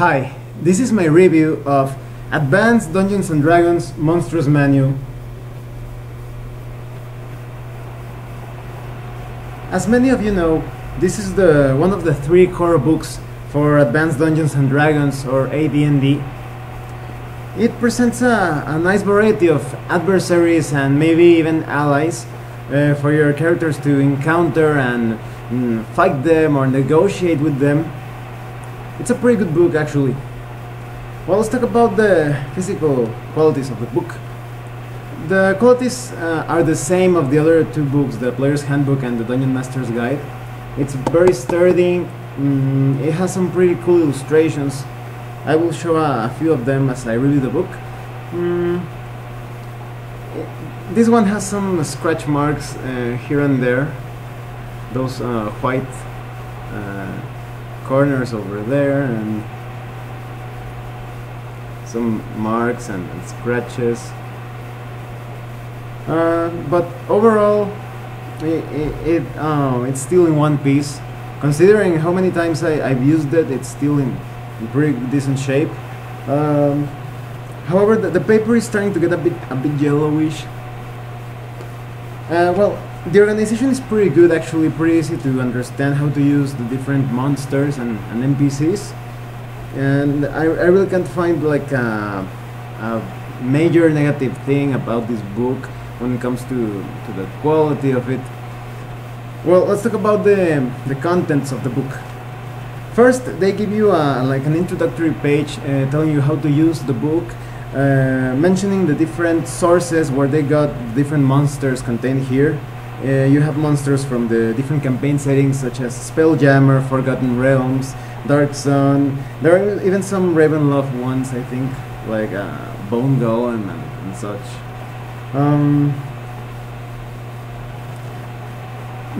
Hi, this is my review of Advanced Dungeons & Dragons Monstrous Manual. As many of you know, this is one of the 3 core books for Advanced Dungeons & Dragons, or AD&D. It presents a nice variety of adversaries and maybe even allies for your characters to encounter and fight them or negotiate with them. It's a pretty good book, actually. Well, let's talk about the physical qualities of the book. The qualities are the same of the other 2 books, the Player's Handbook and the Dungeon Master's Guide. It's very sturdy. It has some pretty cool illustrations. I will show a few of them as I review the book. This one has some scratch marks here and there. Those white corners over there, and some marks and scratches. But overall, it's still in one piece. Considering how many times I've used it, it's still in pretty decent shape. However, the paper is starting to get a bit yellowish. Well, the organization is pretty good, actually, pretty easy to understand how to use the different monsters and NPCs. And I really can't find like a major negative thing about this book when it comes to the quality of it. Well, let's talk about the contents of the book. First, they give you like an introductory page telling you how to use the book, mentioning the different sources where they got different monsters contained here. You have monsters from the different campaign settings such as Spelljammer, Forgotten Realms, Dark Sun. There are even some Ravenloft ones, I think, like Bone Golem and such.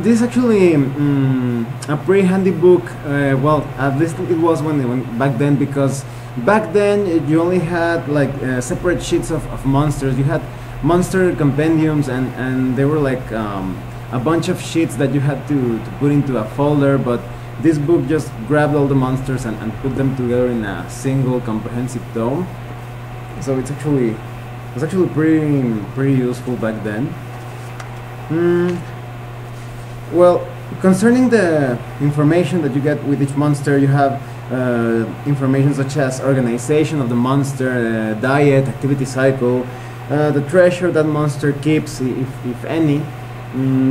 This is actually a pretty handy book. Well, at least it was when back then, because back then you only had like separate sheets of monsters. You had monster compendiums, and they were like a bunch of sheets that you had to put into a folder, but this book just grabbed all the monsters and put them together in a single comprehensive tome. So it was actually pretty useful back then. Well, concerning the information that you get with each monster, you have information such as organization of the monster, diet, activity cycle, the treasure that monster keeps, if any,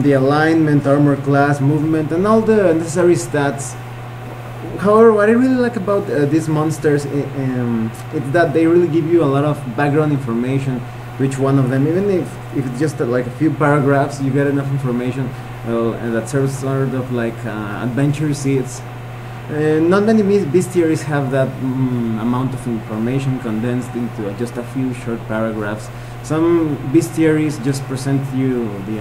the alignment, armor class, movement, and all the necessary stats. However, what I really like about these monsters is that they really give you a lot of background information to each one of them. Even if it's just like a few paragraphs, you get enough information and that serves sort of like adventure seeds. Not many bestiaries have that amount of information condensed into just a few short paragraphs. Some bestiaries just present you the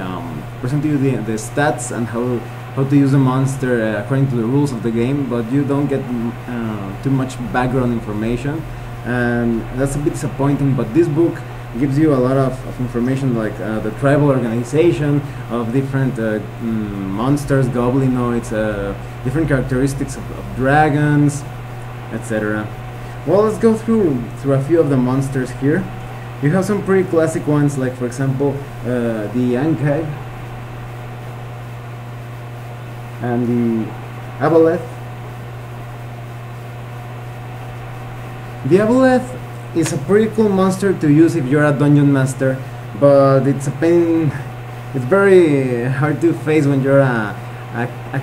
stats and how to use a monster according to the rules of the game, but you don't get too much background information, and that's a bit disappointing. But this book gives you a lot of information, like the tribal organization of different monsters, goblinoids, different characteristics of dragons, etc. Well, let's go through a few of the monsters here. You have some pretty classic ones, like for example the Ankag and the Aboleth. The Aboleth is a pretty cool monster to use if you're a dungeon master, but it's a pain. It's very hard to face when you're a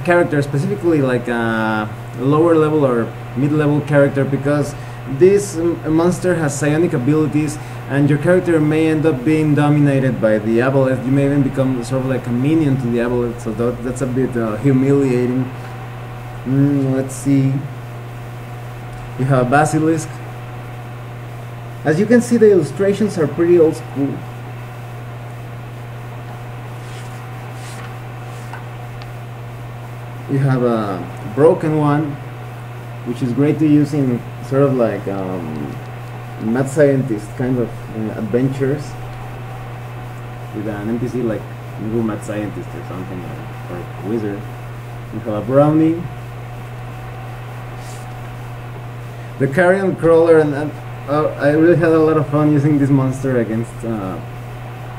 character, specifically like a lower level or mid-level character, because this monster has psionic abilities, and your character may end up being dominated by the Aboleth. You may even become sort of like a minion to the Aboleth, so that's a bit humiliating. Let's see. You have Basilisk. As you can see, the illustrations are pretty old school. You have a broken one, which is great to use in sort of like mad scientist kind of adventures with an NPC like Google Mad Scientist or something, or Wizard. You have a Brownie. the Carrion Crawler, and I really had a lot of fun using this monster against a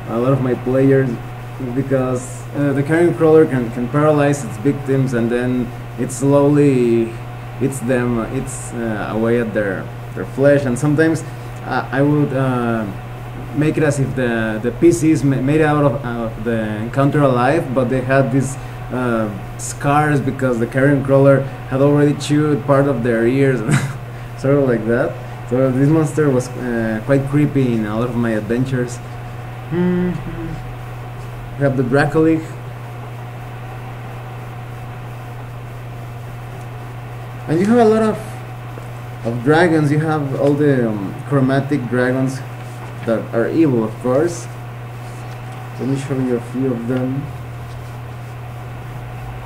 lot of my players, because the Carrion Crawler can paralyze its victims, and then it slowly eats them, eats away at their flesh. And sometimes I would make it as if the PCs made out of the encounter alive, but they had these scars because the Carrion Crawler had already chewed part of their ears, sort of like that. So this monster was quite creepy in a lot of my adventures. We have the Dracolich. And you have a lot of dragons. You have all the chromatic dragons that are evil, of course. Let me show you a few of them.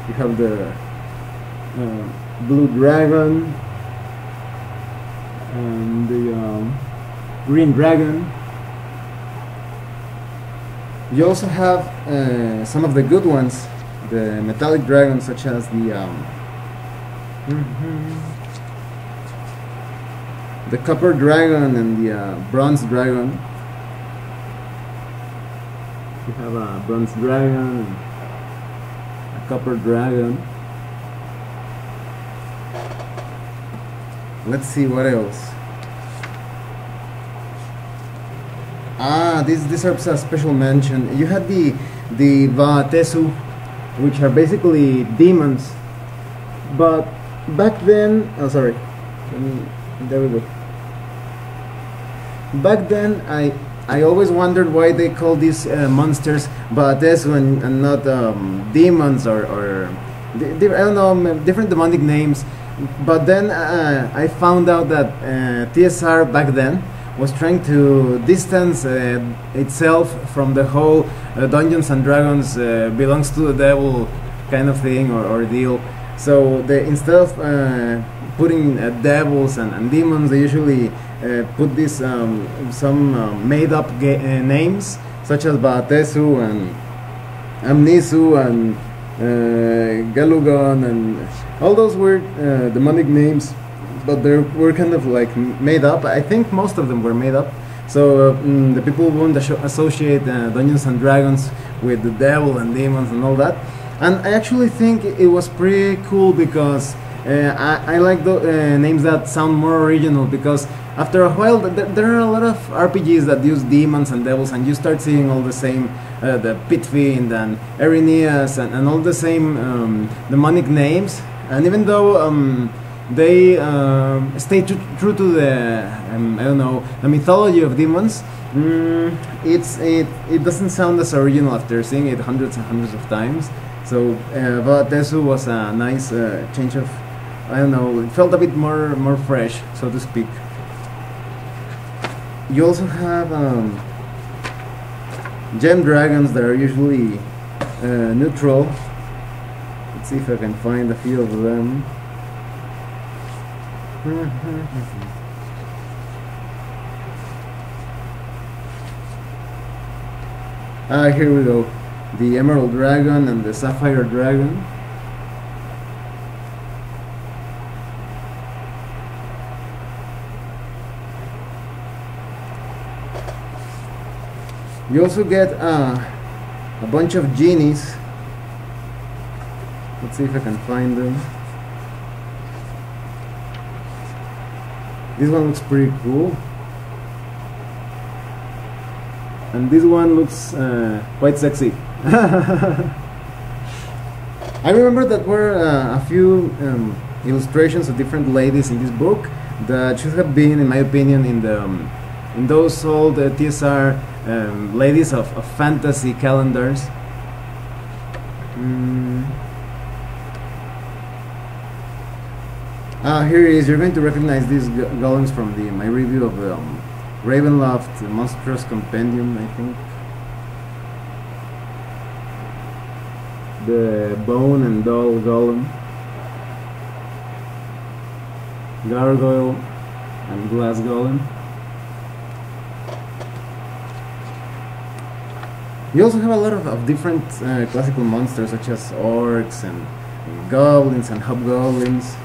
You have the blue dragon and the green dragon. You also have some of the good ones, the metallic dragons, such as the the copper dragon and the bronze dragon. You have a bronze dragon and a copper dragon. Let's see what else. This deserves a special mention. You had the Vatesu, which are basically demons. But back then, oh sorry, there we go. Back then, I always wondered why they call these monsters Vatesu and not demons or I don't know, different demonic names. But then I found out that TSR back then was trying to distance itself from the whole Dungeons and Dragons belongs to the devil kind of thing or deal. So they, instead of putting devils and demons, they usually put these some made up names such as Vatesu and Amnisu and Galugon and all those weird demonic names, but they were kind of like made up. I think most of them were made up, so the people won't associate Dungeons and Dragons with the devil and demons and all that. And I actually think it was pretty cool because I like the names that sound more original, because after a while there are a lot of RPGs that use demons and devils, and you start seeing all the same the Pitfiend and Erineas and all the same demonic names. And even though they stay true to the I don't know, the mythology of demons, it doesn't sound as original after seeing it hundreds and hundreds of times. So Vatesu was a nice change of, I don't know, it felt a bit more fresh, so to speak. You also have gem dragons that are usually neutral. Let's see if I can find a few of them. Here we go. The Emerald Dragon and the Sapphire Dragon. You also get a bunch of genies. Let's see if I can find them. This one looks pretty cool. And this one looks quite sexy. I remember that were a few illustrations of different ladies in this book that should have been, in my opinion, in those old TSR ladies of fantasy calendars. Here it is. You're going to recognize these golems from my review of Ravenloft Monstrous Compendium, I think. The Bone and Doll Golem, Gargoyle, and Glass Golem. You also have a lot of different classical monsters, such as orcs and goblins and hobgoblins.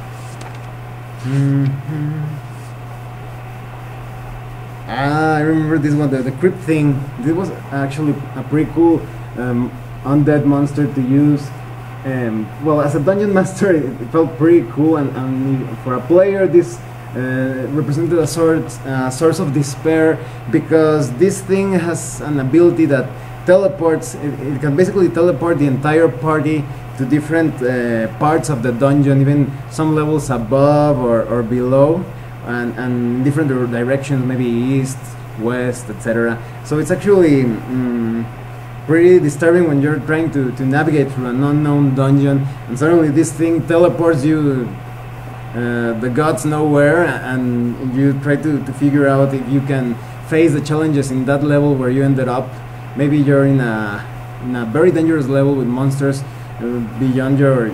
I remember this one, the crypt thing. This was actually a pretty cool undead monster to use. Well, as a dungeon master, it felt pretty cool, and for a player, this represented a source of despair, because this thing has an ability that teleports. It can basically teleport the entire party to different parts of the dungeon, even some levels above or below, and different directions, maybe east, west, etc. So it's actually pretty disturbing when you're trying to navigate through an unknown dungeon, and suddenly this thing teleports you the gods know where, and you try to figure out if you can face the challenges in that level where you ended up. Maybe you're in a very dangerous level with monsters beyond your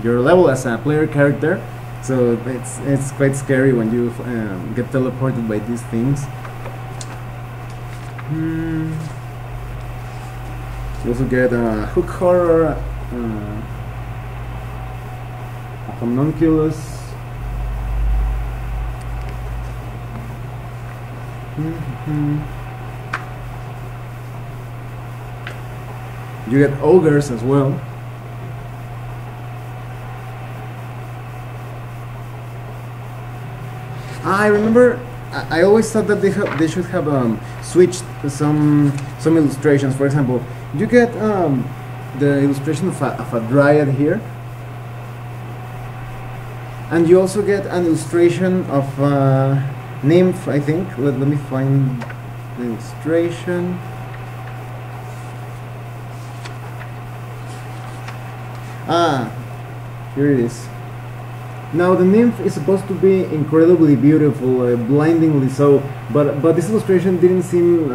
level as a player character. So it's quite scary when you get teleported by these things. You also get a hook horror, a homunculus. You get ogres as well. I remember I always thought that they should have switched some illustrations. For example, you get the illustration of a dryad here, and you also get an illustration of nymph, I think. Let me find the illustration. Here it is. Now the nymph is supposed to be incredibly beautiful, blindingly so, but this illustration didn't seem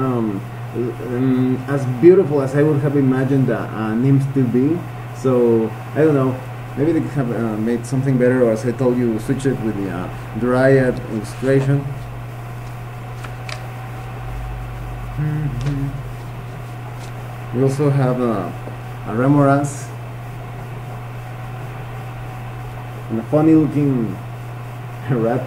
as beautiful as I would have imagined a nymph to be. So I don't know, maybe they could have made something better, or as I told you, switch it with the dryad illustration. We also have a remoras. And a funny looking rat.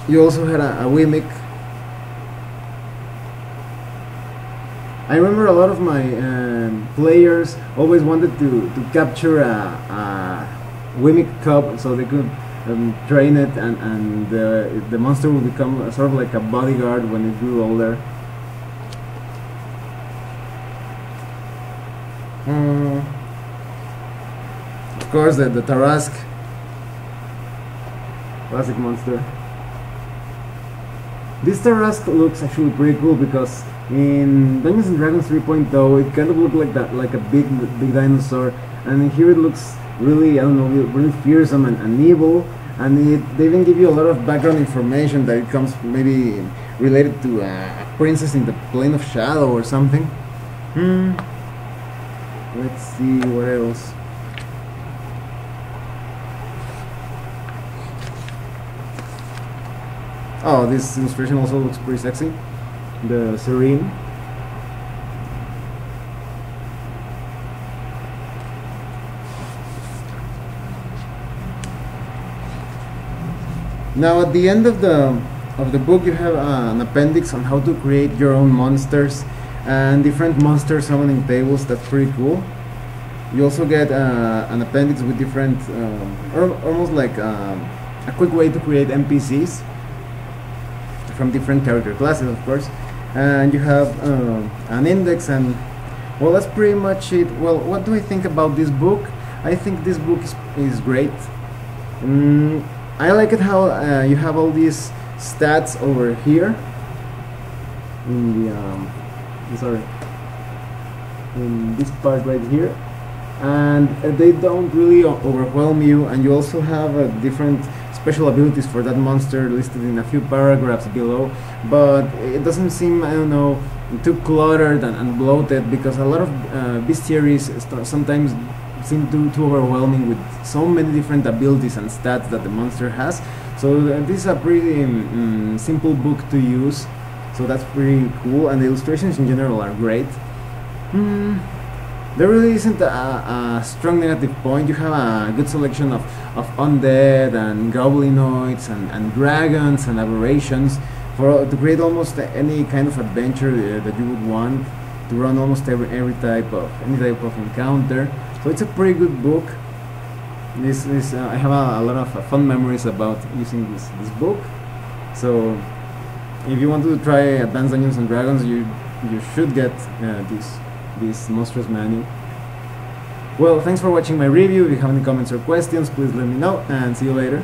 You also had a Wimic. I remember a lot of my players always wanted to capture a Wimic cub so they could train it, and the monster will become sort of like a bodyguard when it grew older. Of course, the Tarasque, classic monster. This Tarasque looks actually pretty cool, because in Dungeons and Dragons 3.0 it kind of looked like that, like a big dinosaur, and here it looks really, I don't know, really fearsome and evil. And they even give you a lot of background information that it comes maybe related to a princess in the plane of shadow or something. Let's see what else. Oh, this illustration also looks pretty sexy. The Serene. Now at the end of the book you have an appendix on how to create your own monsters and different monster summoning tables. That's pretty cool. You also get an appendix with different, almost like a quick way to create NPCs from different character classes, of course. And you have an index, and well, that's pretty much it. Well, what do I think about this book? I think this book is great. I like it how you have all these stats over here in the in this part right here, and they don't really overwhelm you, and you also have different special abilities for that monster listed in a few paragraphs below, but it doesn't seem, I don't know, too cluttered and bloated, because a lot of bestiaries sometimes seem too overwhelming with so many different abilities and stats that the monster has. So this is a pretty simple book to use, so that's pretty cool, and the illustrations in general are great. There really isn't a strong negative point. You have a good selection of undead and goblinoids and dragons and aberrations to create almost any kind of adventure that you would want to run almost any type of encounter. So it's a pretty good book. I have a lot of fun memories about using this book. So if you want to try Advanced Dungeons and Dragons, you should get this Monstrous manual. Well, thanks for watching my review. If you have any comments or questions, please let me know, and see you later.